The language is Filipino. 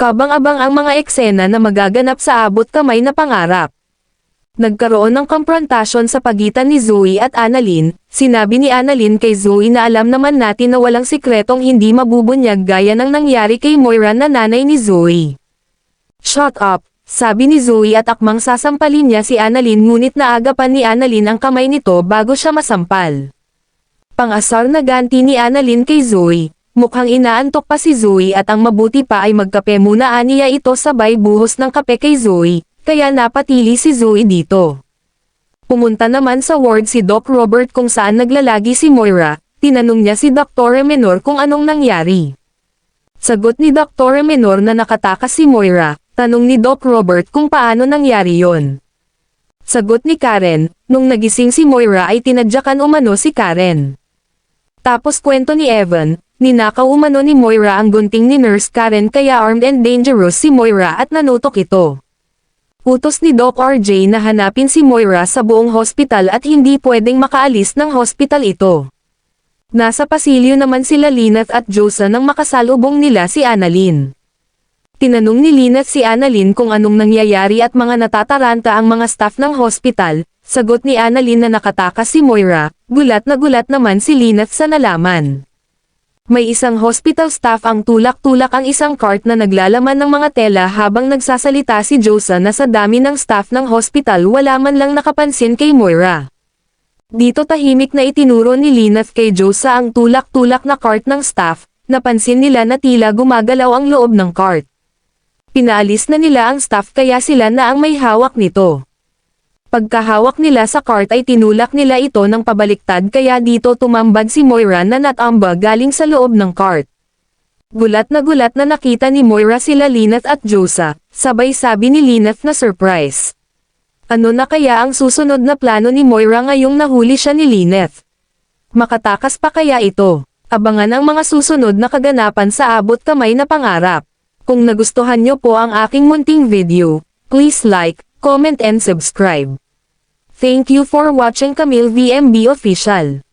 Kabang-abang ang mga eksena na magaganap sa abot kamay na pangarap. Nagkaroon ng komprontasyon sa pagitan ni Zoe at Annalyn. Sinabi ni Annalyn kay Zoe na alam naman natin na walang sikretong hindi mabubunyag gaya ng nangyari kay Moira na nanay ni Zoe. Shut up, sabi ni Zoe at akmang sasampalin niya si Annalyn ngunit naagapan ni Annalyn ang kamay nito bago siya masampal. Pang-asar na ganti ni Annalyn kay Zoe. Mukhang inaantok pa si Zoe at ang mabuti pa ay magkape muna aniya ito sabay buhos ng kape kay Zoe. Kaya napatili si Zoe dito. Pumunta naman sa ward si Doc Robert kung saan naglalagi si Moira. Tinanong niya si Dr. Menor kung anong nangyari. Sagot ni Dr. Menor na nakatakas si Moira. Tanong ni Doc Robert kung paano nangyari yon. Sagot ni Karen, nung nagising si Moira ay tinadyakan umano si Karen. Tapos kwento ni Evan, ninakaw umano ni Moira ang gunting ni Nurse Karen kaya armed and dangerous si Moira at nanutok ito. Utos ni Doc RJ na hanapin si Moira sa buong hospital at hindi pwedeng makaalis ng hospital ito. Nasa pasilyo naman sila Lynette at Josa nang makasalubong nila si Annalyn. Tinanong ni Lynette si Annalyn kung anong nangyayari at mga natataranta ang mga staff ng hospital. Sagot ni Annalyn na nakatakas si Moira. Gulat naman si Lynette sa nalaman. May isang hospital staff ang tulak-tulak ang isang cart na naglalaman ng mga tela habang nagsasalita si Josa na sa dami ng staff ng hospital wala man lang nakapansin kay Moira. Dito tahimik na itinuro ni Lynette kay Josa ang tulak-tulak na cart ng staff. Napansin nila na tila gumagalaw ang loob ng cart. Pinaalis na nila ang staff kaya sila na ang may hawak nito. Pagkahawak nila sa cart ay tinulak nila ito ng pabaliktad kaya dito tumambad si Moira na natamba galing sa loob ng cart. Gulat na nakita ni Moira sila Lynette at Josa, sabay sabi ni Lynette na surprise. Ano na kaya ang susunod na plano ni Moira ngayong nahuli siya ni Lynette? Makatakas pa kaya ito? Abangan ang mga susunod na kaganapan sa abot kamay na pangarap. Kung nagustuhan nyo po ang aking munting video, please like, comment and subscribe. Thank you for watching Camille VMB Official.